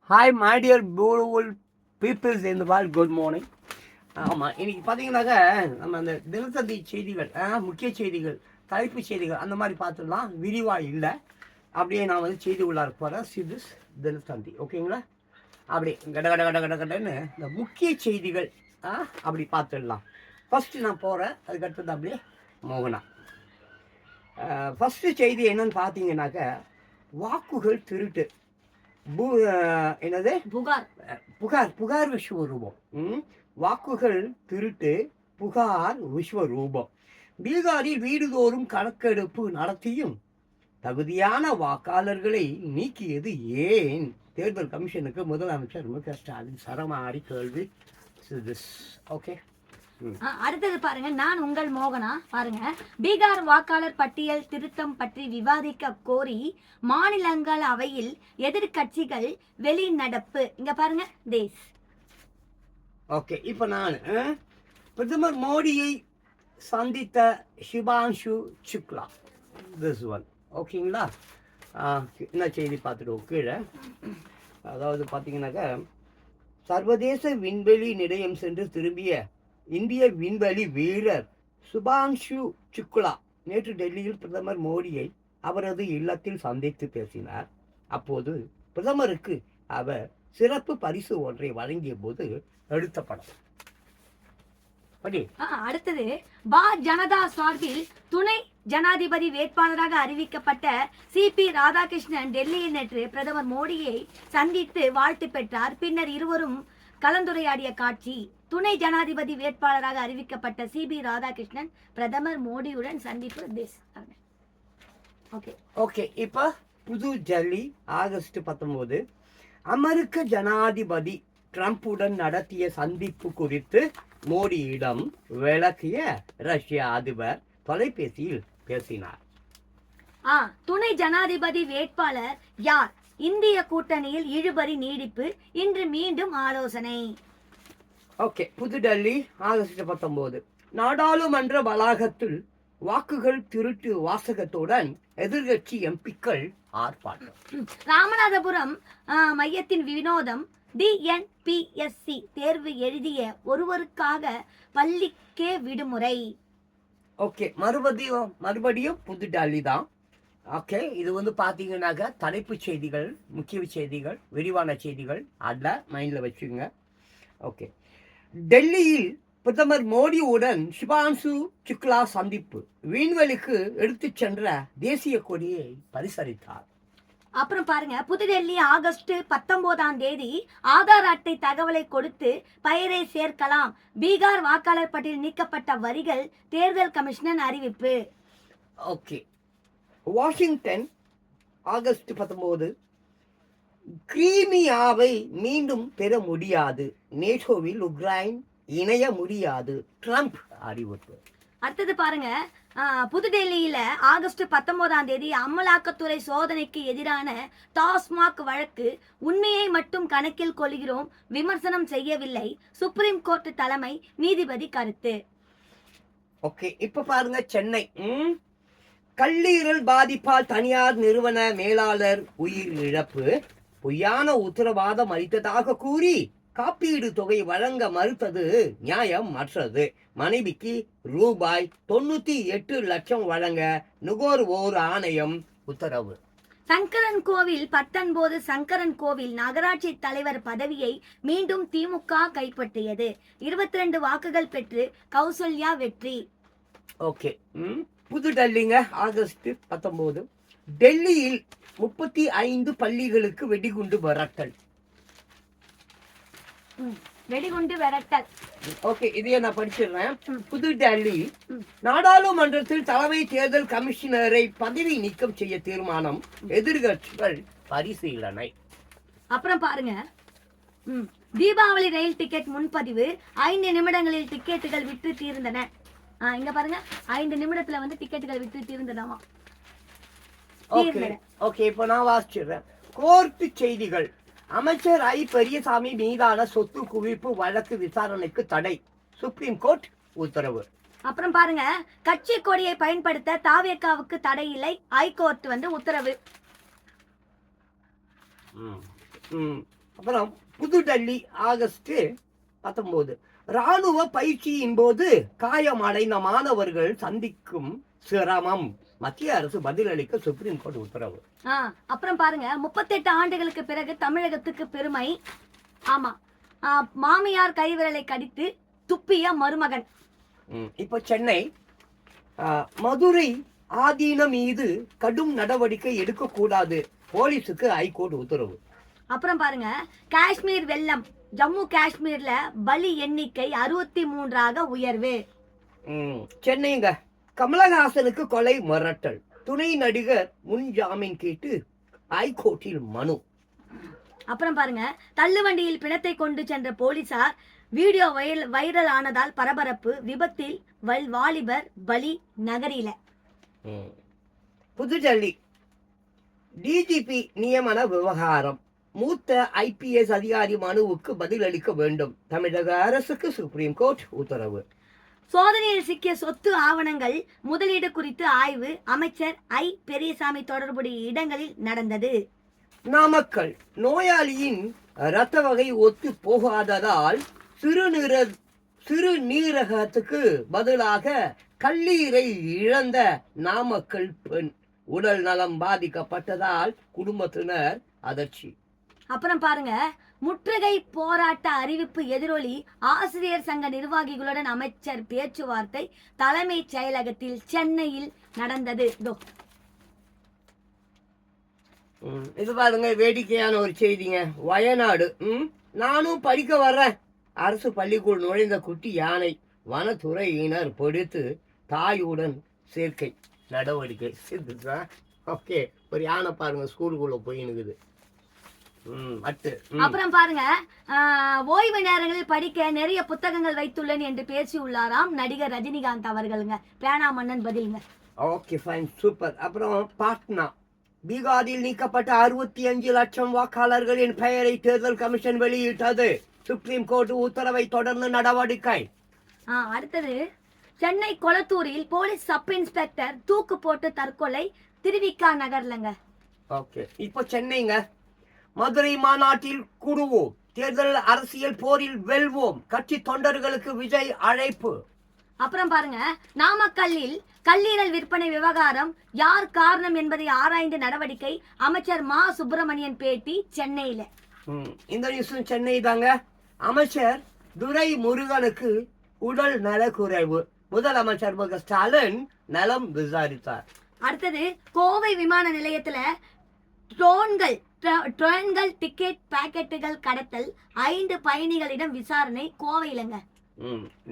Hi my dear beautiful peoples in the world, good morning. ஆமாம், இன்னைக்கு பார்த்தீங்கன்னாக்க நம்ம அந்த தினத்தந்தி செய்திகள், முக்கிய செய்திகள், தலைப்பு செய்திகள் அந்த மாதிரி பார்த்துடலாம். விரிவாக இல்லை, அப்படியே நான் வந்து செய்தி உள்ளார போகிறேன். சிதிஸ் தினத்தந்தி, ஓகேங்களா? அப்படி கட கட கட கட கடன்னு இந்த முக்கிய செய்திகள் அப்படி பார்த்துடலாம். ஃபஸ்ட்டு நான் போகிறேன், அதுக்கடுத்தது அப்படியே மோகனா. ஃபஸ்ட்டு செய்தி என்னன்னு பார்த்தீங்கன்னாக்க, வாக்குகள் திருட்டு. என்னது? புகார் விஸ்வரூபம். வாக்குகள் திருட்டு, புகார் விஸ்வரூபம். பீகாரில் வீடுதோறும் கணக்கெடுப்பு நடத்தியும் தகுதியான வாக்காளர்களை நீக்கியது ஏன்? தேர்தல் கமிஷனுக்கு முதலமைச்சர் மு.க. ஸ்டாலின் சரமாரி கேள்வி. ஓகே, அடுத்தது பாருங்க, நான் உங்கள் மோகனா. பாருங்க, பீகார் வாக்காளர் பட்டியல் திருத்தம் பற்றி விவாதிக்க கோரி மாநிலங்களவையில் எதிர்கட்சிகள் வெளிநடப்பு. இங்க பாருங்க, தேஸ். ஓகே, இப்ப நான் பிரதமர் மோடியை சந்தித்த ஷிபான்ஷு சுக்லா, திஸ் ஒன், ஓகேங்களா? என்ன செய்தி பார்த்துடுவோம் கீழே. அதாவது பார்த்தீங்கன்னாக்கா, சர்வதேச விண்வெளி நிலையம் சென்று திரும்பிய இந்திய விண்வெளி வீரர் சுபான்ஷு சுக்லா நேற்று டெல்லியில் பிரதமர் மோடியை அவரது இல்லத்தில் சந்தித்து பேசினார். அப்போது பிரதமருக்கு அவர் சிறப்பு பரிசு ஒன்றை வழங்கிய போது எடுத்த படம். அடுத்தது, ஜனதா சார்பில் துணை ஜனாதிபதி வேட்பாளராக அறிவிக்கப்பட்ட சி.பி. ராதாகிருஷ்ணன் டெல்லியில் நேற்று பிரதமர் மோடியை சந்தித்து வாழ்த்து பெற்றார். பின்னர் இருவரும் கலந்துரையாடிய காட்சி. துணை ஜனாதிபதி வேட்பாளராக அறிவிக்கப்பட்ட சி.பி. ராதாகிருஷ்ணன் பிரதமர் மோடியுடன் சந்திப்பு. ஓகே, இப்போ புது டெல்லி ஆகஸ்ட் 19 அமெரிக்க ஜனாதிபதி ட்ரம்புடன் நடத்திய சந்திப்பு குறித்து மோடியிடம் விளக்கிய ரஷ்ய அதிபர் தொலைபேசியில் பேசினார். துணை ஜனாதிபதி வேட்பாளர் யார்? இந்திய கூட்டணியில் இழுபறி நீடிப்பு, இன்று மீண்டும் ஆலோசனை. ஓகே, புதுடெல்லி ஆகஸ்ட் 19 நாடாளுமன்ற வளாகத்தில் வாக்குகள் திருட்டு வாசகத்துடன் எதிர்கட்சி எம்பிக்கள் ஆர்ப்பாட்டம். ராமநாதபுரம் மையத்தின் வினோதம், டிஎன்பிஎஸ்சி தேர்வு எழுதிய ஒருவருக்காக பள்ளிக்கே விடுமுறை. ஓகே, மறுபடியும் புதுடெல்லி தான். ஓகே, இது வந்து பார்த்தீங்கன்னாக்க தலைப்பு செய்திகள், முக்கிய செய்திகள், விரிவான செய்திகள், அதில் மைண்டில் வச்சுங்க. ஓகே, டெல்லியில் பிரதமர் மோடியுடன் ஷிபான்ஷு சுக்லா சந்திப்பு. விண்வெளிக்கு எடுத்துச் சென்ற தேசிய கொடியை பரிசளித்தார். அப்புறம் பாருங்க, புதுடெல்லி ஆகஸ்ட் 19 ஆதார் அட்டை தகவலை கொடுத்து பெயரை சேர்க்கலாம். பீகார் வாக்காளர் பட்டியல் நீக்கப்பட்ட வரிகள் தேர்தல் கமிஷனர் அறிவிப்பு. ஓகே, வாஷிங்டன் ஆகஸ்ட் 19 கிரீமியாவை மீண்டும் பெற முடியாது, நேட்டோவில் உக்ரைன் இணைய முடியாது, ட்ரம்ப் அறிவிப்பு. அடுத்தது பாருங்க, புதுடெல்லியில ஆகஸ்ட் 19 அமலாக்கத்துறை சோதனைக்கு எதிரான டாஸ்மாக் வழக்கு. உண்மையை மட்டும் கணக்கில் கொள்கிறோம், விமர்சனம் செய்யவில்லை, சுப்ரீம் கோர்ட் தலைமை நீதிபதி கருத்து. ஓகே, இப்ப பாருங்க, சென்னை கல்லீரல் பாதிப்பால் தனியார் நிறுவன மேலாளர் உயிர் இழப்பு. பொய்யான உத்தரவாதம் அளித்ததாக கூறி காப்பீடு தொகை வழங்க மறுத்தது நியாயம் மற்றது. மனைவிக்கு ரூபாய் 98 லட்சம் வழங்க நுகர்வோர் ஆணையம் உத்தரவு. சங்கரன் கோவில் 19 சங்கரன் கோவில் நகராட்சி தலைவர் பதவியை மீண்டும் திமுக கைப்பற்றியது. 22 வாக்குகள் பெற்று கௌசல்யா வெற்றி. ஓகே, புதுடெல்லிங்க ஆகஸ்ட் 19 டெல்லியில் 35 பள்ளிகளுக்கு வெடிகுண்டு மிரட்டல். ஓகே, இதையே நான் படிச்சிடுறேன். புதுடெல்லி நாடாளுமன்றத்தில் தலைமை தேர்தல் கமிஷனரை பதவி நீக்கம் செய்ய தீர்மானம், எதிர்கட்சிகள் பரிசீலனை. அப்புறம் பாருங்க, தீபாவளி ரயில் டிக்கெட் முன்பதிவு 5 நிமிடங்களில் டிக்கெட்டுகள் விற்று தீர்ந்தன. இங்க பாருங்க, 5 நிமிடத்துல வந்து டிக்கெட்டுகள் விற்று தீர்ந்ததாமா. ஓகே, இப்போ நான் வாசிச்சிடுறேன். கோர்ட்டு செய்திகள். அமைச்சர் ஐ பெரியசாமி மீதான சொத்து குவிப்பு வழக்கு விசாரணைக்கு தடை, சுப்ரீம் கோர்ட் உத்தரவு. அப்புறம் பாருங்க, கட்சி கொடியை பயன்படுத்த தாவேகாவுக்கு தடை இல்லை, ஹைகோர்ட் வந்து உத்தரவு. அப்புறம் புதுடெல்லி ஆகஸ்ட் 19 ராணுவ பயிற்சியின் போது காயமடைந்த மாணவர்கள் சந்திக்கும் சிரமம், மத்திய அரசு பதிலளிக்க சுப்ரீம் கோர்ட் உத்தரவு. அப்புறம் பாருங்க 38 ஆண்டுகளுக்கு பிறகு தமிழகத்துக்கு பெருமை. ஆமா, மாமியார் கைவிரலை கடித்து துப்பிய மருமகன். இப்போ சென்னை மதுரை ஆதீன மீது கடும் நடவடிக்கை எடுக்கக்கூடாது, போலீஸுக்கு ஹைகோர்ட் உத்தரவு. அப்புறம் பாருங்க காஷ்மீர் வெள்ளம், ஜம்மு காஷ்மீர்ல பலி எண்ணிக்கை 63ஆக உயர்வு. சென்னைங்க கமலஹாசனுக்கு கொலை மிரட்டல், துணை நடிகர் முன் ஜாமீன் கேட்டு ஹைகோர்ட்டில் மனு. அப்புறம் பாருங்க தள்ளுவண்டியில் பிணத்தை கொண்டு சென்ற போலீசார், வீடியோ வைரல் ஆனதால் பரபரப்பு, விபத்தில் வாலிபர் பலி நகரில. புதுடெல்லி டிஜிபி நியமன விவகாரம், மூத்த IPS அதிகாரி மனுவுக்கு பதிலளிக்க வேண்டும், தமிழக அரசுக்கு சுப்ரீம் கோர்ட் உத்தரவு. சோதனையில் சிக்கிய சொத்து ஆவணங்கள் முதலீடு குறித்து ஆய்வு, அமைச்சர் பெரியசாமி தொடர்புடைய இடங்களில் நடந்தது. நாமக்கல் நோயாளியின் இரத்த வகை ஒத்து போகாததால் சிறுநீரகத்துக்கு பதிலாக கல்லீரை இழந்த நாமக்கல் பெண் உடல் நலம் பாதிக்கப்பட்டதால் குடும்பத்தினர் அதிர்ச்சி. அப்புறம் பாருங்க முற்றுகை போராட்ட அறிவிப்பு எதிரொலி, ஆசிரியர் சங்க நிர்வாகிகளுடன் அமைச்சர் பேச்சுவார்த்தை தலைமைச் செயலகத்தில் சென்னையில் நடந்தது. இது பாருங்க வேடிக்கையான ஒரு செய்திங்க. வயநாடு, நானும் படிக்க வர்றேன், அரசு பள்ளிக்குள் நுழைந்த குட்டி யானை வனத்துறையினர் பிடித்து தாயுடன் சேர்க்கை நடவடிக்கை. ஓகே, ஒரு யானை பாருங்க ஸ்கூலுக்குள்ள போயினுக்குது. அப்புறம் பாருங்க ஓய்வு நேரங்களில் படிக்க நிறைய புத்தகங்கள் வைத்துள்ளேன் என்று பேசியுள்ளாராம் நடிகர் ரஜினிகாந்த் அவர்களுங்க. பேனா மன்னன் பதிலுங்க. Okay fine, super. அப்புறம் பாட்னா பீகாரில் நீக்கப்பட்ட 65 லட்சம் வாக்காளர்களின் பெயரை தேர்தல் கமிஷன் வெளியிட்டது, சுப்ரீம் கோர்ட் உத்தரவை தொடர்ந்து நடவடிக்கை. அடுத்தது சென்னை கொளத்தூரில் போலீஸ் சப் இன்ஸ்பெக்டர் தூக்கு போட்டு தற்கொலை, திருவிக்கா நகர்லங்க. ஓகே, இப்போ சென்னைங்க மதுரை மாநாட்டில் கூடுவோம், தேர்தல் அரசியல் போரில் வெல்வோம், கட்சி தொண்டர்களுக்கு விஜய் அழைப்பு. அப்புறம் பாருங்க நாமக்கல்லில் கல்லீரல் விற்பனை விவகாரம், யார் காரணம் என்பதை ஆராய்ந்து நடவடிக்கை, அமைச்சர் மா சுப்பிரமணியன் பேட்டி சென்னையில. இந்த நியூஸ் சென்னை தாங்க. அமைச்சர் துரை முருகனுக்கு உடல் நலக்குறைவு, முதலமைச்சர் மு க ஸ்டாலின் நலம் விசாரித்தார். அடுத்தது கோவை விமான நிலையத்துல ட்ரோன்கள் டிக்கெட் பாக்கெட்டுகள் கடத்தல், 5 பயணிகளிடம் விசாரணை கோவையிலங்க.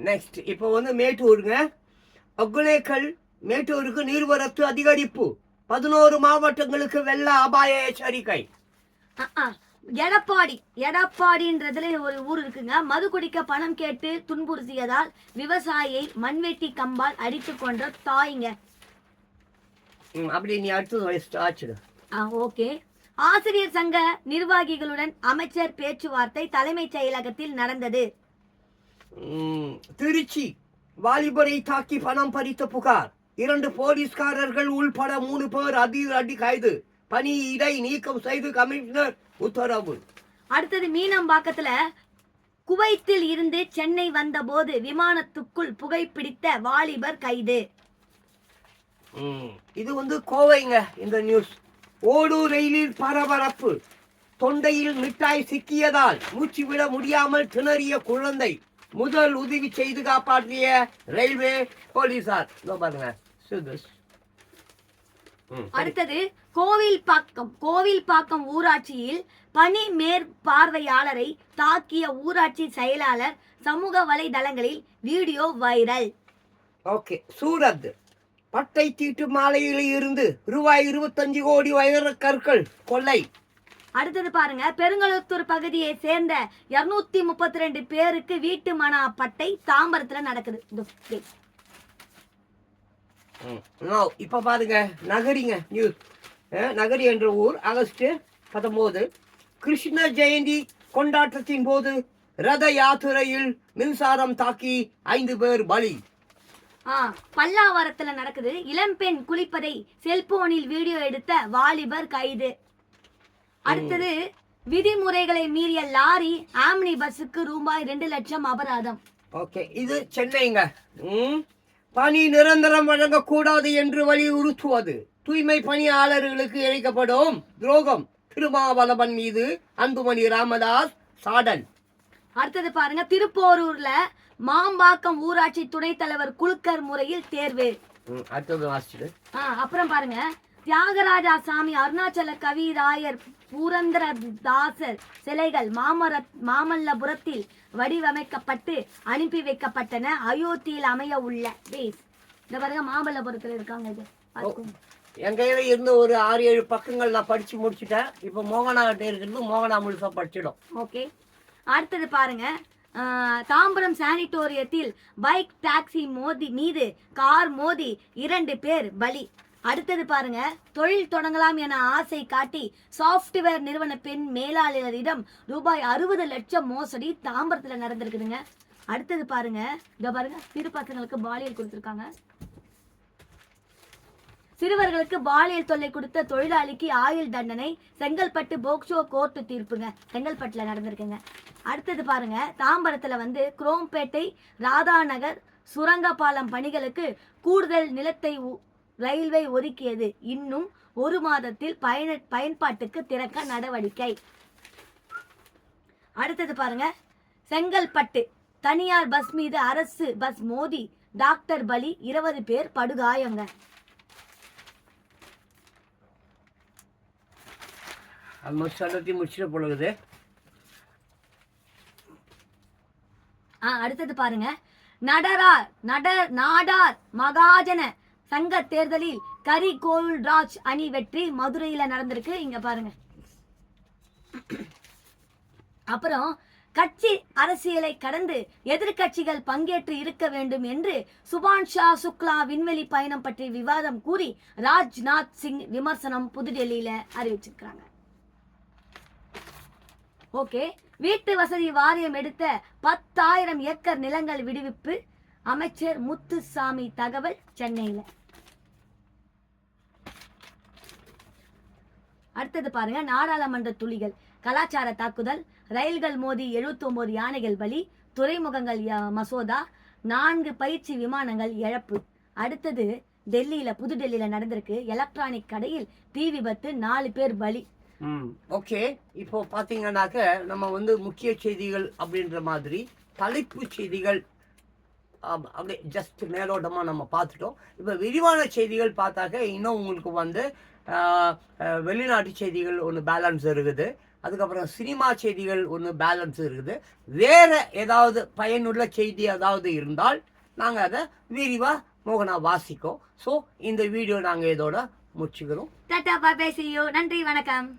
நெக்ஸ்ட் இப்போ மேட்டூருங்க. ஒகேனக்கல் மேட்டூருக்கு நீர்வரத்து அதிகரிப்பு, 11 மாவட்டங்களுக்கு வெள்ள அபாய எச்சரிக்கை. எடப்பாடின்றதுல ஒரு ஊர் இருக்குங்க. மது குடிக்க பணம் கேட்டு துன்புறுத்தியதால் விவசாயியை மண்வெட்டி கம்பால் அடித்து கொன்ற தாய்ங்க. அப்படி நீ அடுத்து ஓகே. ஆசிரியர் சங்க நிர்வாகிகளுடன் அமைச்சர் பேச்சுவார்த்தை தலைமைச் செயலகத்தில் நடந்தது. திருச்சி வாலிபரை தாக்கி பணம் பறித்த புகார், 2 போலீஸ்காரர்கள் உள்பட 3 பேர் அதிரடி கைது, பணி இடை நீக்கம் செய்து கமிஷனர் உத்தரவு. அடுத்தது மீனம்பாக்கத்துல குவைத்தில் இருந்து சென்னை வந்த போது விமானத்துக்குள் புகைப்பிடித்த வாலிபர் கைது. இது கோவைங்க. இந்த நியூஸ் ஓடூர் ரயிலில் பரபரப்பு, தொண்டையில் மிட்டாய் சிக்கியதால் மூச்சு விட முடியாமல் திணறிய குழந்தை, முதல் உதவி செய்து காப்பாற்றிய ரயில்வே போலீசார். அடுத்தது கோவில்பாக்கம் ஊராட்சியில் பணி மேற்பார்வையாளரை தாக்கிய ஊராட்சி செயலாளர், சமூக வலைதளங்களில் வீடியோ வைரல். ஓகே, சூரத் பட்டை தீட்டு மாலையில் இருந்து ரூபாய் 25 கோடி வைர கற்கள் கொள்ளை. அடுத்தது பாருங்க பெருங்களத்தூர் பகுதியை சேர்ந்த 232 பேருக்கு வீட்டு மனா பட்டை தாம்பரத்துல நடக்குது. இப்ப பாருங்க நகரிங்க நியூஸ். நகரி என்ற ஊர் ஆகஸ்ட் 19 கிருஷ்ண ஜெயந்தி கொண்டாட்டத்தின் போது ரத யாத்திரையில் மின்சாரம் தாக்கி 5 பேர் பலி. பல்லாவரத்துல நடக்குது. இளம்பெண் குளிப்பதை செல்போனில் வீடியோ எடுத்த வாலிபர் கைது. அடுத்தது விதிமுறைகளை மீறிய லாரி ஆம்னி பஸ்ஸுக்கு ரூபாய் 2 லட்சம் அபராதம். ஓகே, இது சென்னைங்க. பணி நிரந்தரம் வழங்கக்கூடாது என்று வலியுறுத்துவது தூய்மை பணியாளர்களுக்கு இழைக்கப்படும் துரோகம். திருமாவளவன் மீது அன்புமணி ராமதாஸ் சாடல். அடுத்தது பாருங்க, திருப்போரூர்ல மாம்பாக்கம் ஊராட்சி துணைத் தலைவர் குலுக்கர் முறையில் தேர்வு. அடுத்தது வாசிச்சுடு. அப்புறம் பாருங்க, தியாகராஜா சாமி அருணாச்சல கவிராயர் புரந்தரதாசர் சிலைகள் மாமல்லபுரத்தில் வடிவமைக்கப்பட்டு அனுப்பி வைக்கப்பட்டன. அயோத்தியில் அமைய உள்ள பேஸ். இந்த பாருங்க, மாமல்லபுரத்தில் இருக்காங்க. இது என் கையில இருந்து ஒரு 6-7 பக்கங்கள் நான் படிச்சு முடிச்சுட்டேன். இப்போ மோகனா கிட்ட இருக்கிறது மோகனா முழுசா படிச்சிடும். ஓகே, அடுத்தது பாருங்க, தாம்பரம் சானிட்டோரியத்தில் பைக் டாக்ஸி மீது கார் மோதி 2 பேர் பலி. அடுத்தது பாருங்க, தொழில் தொடங்கலாம் என ஆசை காட்டி சாப்ட்வேர் நிறுவன பெண் மேலாளரிடம் ரூபாய் 60 லட்சம் மோசடி தாம்பரத்துல நடந்திருக்குதுங்க. அடுத்தது பாருங்க, இத பாருங்க, சிறு பசங்களுக்கு பாலியல் கொடுத்திருக்காங்க. சிறுவர்களுக்கு பாலியல் தொல்லை கொடுத்த தொழிலாளிக்கு ஆயுள் தண்டனை. செங்கல்பட்டு போக்சோ கோர்ட்டு தீர்ப்புங்க, செங்கல்பட்டுல நடந்திருக்குங்க. அடுத்தது பாருங்க, தாம்பரத்துல வந்து குரோம்பேட்டை ராதாநகர் சுரங்கப்பாலம் பணிகளுக்கு கூடுதல் நிலத்தை ரயில்வே ஒதுக்கியது. இன்னும் 1 மாதத்தில் பயன்பாட்டுக்கு திறக்க நடவடிக்கை. அடுத்தது பாருங்க, செங்கல்பட்டு தனியார் பஸ் மீது அரசு பஸ் மோதி டாக்டர் பலி, 20 பேர் படுகாயங்க. முடிச்சிட பொழுது. அடுத்தது பாருங்க, நாடார் மகாஜன சங்க தேர்தலில் கரிகோல்ராஜ் அணி வெற்றி. மதுரையில நடந்திருக்கு, இங்க பாருங்க. அப்புறம் கட்சி அரசியலை கடந்து எதிர்கட்சிகள் பங்கேற்று இருக்க வேண்டும் என்று சுபான்ஷா சுக்லா விண்வெளி பயணம் பற்றி விவாதம் கூறி ராஜ்நாத் சிங் விமர்சனம் புதுடெல்லியில அறிவிச்சிருக்காங்க. ஓகே, வீட்டு வசதி வாரியம் எடுத்த 10,000 ஏக்கர் நிலங்கள் விடுவிப்பு. அமைச்சர் முத்துசாமி தகவல் சென்னையில. அடுத்தது பாருங்க, நாடாளுமன்ற துளிகள் கலாச்சார தாக்குதல். ரயில்கள் மோதி 79 யானைகள் பலி. துறைமுகங்கள் மசோதா. 4 பயிற்சி விமானங்கள் இழப்பு. அடுத்தது டெல்லியில புதுடெல்லியில நடந்திருக்கு. எலக்ட்ரானிக் கடையில் தீ விபத்து, 4 பேர் பலி. ஓகே, இப்போ பாத்தீங்கன்னாக்க நம்ம வந்து முக்கிய செய்திகள் அப்படின்ற மாதிரி தலைப்பு செய்திகள் அப்படியே ஜஸ்ட் மேலோட்டமா நம்ம பார்த்துட்டோம். இப்போ விரிவான செய்திகள் பார்த்தாக்க இன்னும் உங்களுக்கு வந்து வெளிநாட்டு செய்திகள் ஒன்று பேலன்ஸ் இருக்குது. அதுக்கப்புறம் சினிமா செய்திகள் ஒன்று பேலன்ஸ் இருக்குது. வேற ஏதாவது பயனுள்ள செய்தி ஏதாவது இருந்தால் நாங்கள் அதை விரிவாக மோகனா வாசிக்கோம். ஸோ இந்த வீடியோ நாங்கள் இதோட முடிச்சுக்கிறோம். Tata, bye bye, see you. நன்றி, வணக்கம்.